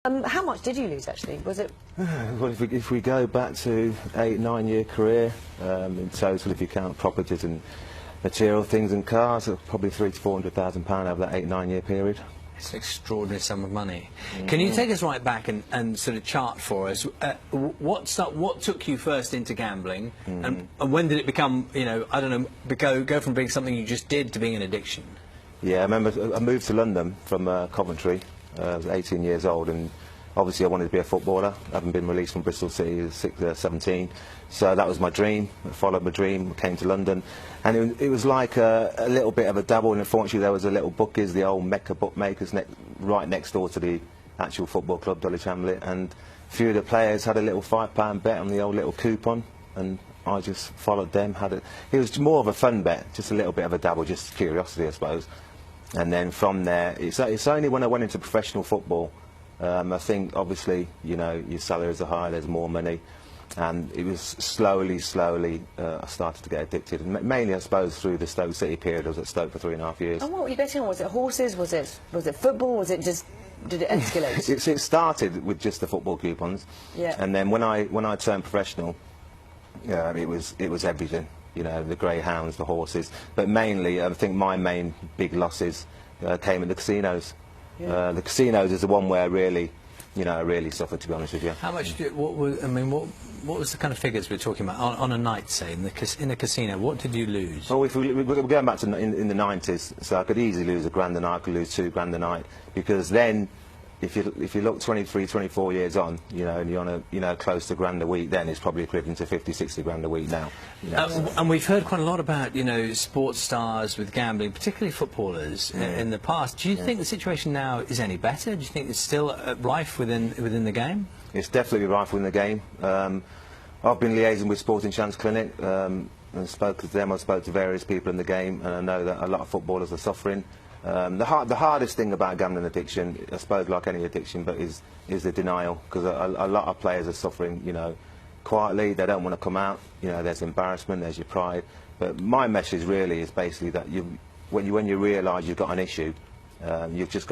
How much did you lose, actually? Was it... Well, if we go back to 8-9 year career, in total, if you count properties and material things and cars, probably £300,000 to £400,000 over that 8-9 year period. It's an extraordinary sum of money. Can you take us right back and sort of chart for us what took you first into gambling, and when did it become, you know, I don't know, go from being something you just did to being an addiction? Yeah, I remember I moved to London from Coventry. I was 18 years old, and obviously I wanted to be a footballer. I hadn't been released from Bristol City at 17, so that was my dream. I followed my dream, came to London, and it was like a little bit of a dabble, and unfortunately there was a little bookies, the old Mecca bookmakers, right next door to the actual football club, Dulwich Hamlet, and a few of the players had a little £5 bet on the old little coupon, and I just followed them. It was more of a fun bet, just a little bit of a dabble, just curiosity, I suppose. And then from there, it's only when I went into professional football, I think obviously, you know, your salaries are high, there's more money, and it was slowly I started to get addicted, and mainly I suppose through the Stoke City period. I was at Stoke for 3.5 years. And what were you betting on? Was it horses? Was it football? Was it just... did it escalate? It started with just the football coupons, yeah. And then when I turned professional, it was everything. You know, the greyhounds, the horses, but mainly I think my main big losses came in the casinos. Yeah. The casinos is the one where I really suffered, to be honest with you. How much? What was the kind of figures we're talking about on a night, say, in a casino? What did you lose? Well, if we're going back to in the 90s, so I could easily lose £1 a night. I could lose £2 a night, because then, if you look 23, 24 years on, you know, and you're on close to £1 a week, then it's probably equivalent to 50, 60 grand a week now. You know, and we've heard quite a lot about, you know, sports stars with gambling, particularly footballers, in the past. Do you think the situation now is any better? Do you think it's still rife within the game? It's definitely rife within the game. I've been liaising with Sporting Chance Clinic, and spoke to them. I spoke to various people in the game, and I know that a lot of footballers are suffering. The hardest thing about gambling addiction, I suppose, like any addiction, but is the denial, because a lot of players are suffering, you know, quietly. They don't want to come out. You know, there's embarrassment, there's your pride. But my message really is basically that when you realise you've got an issue, you've just got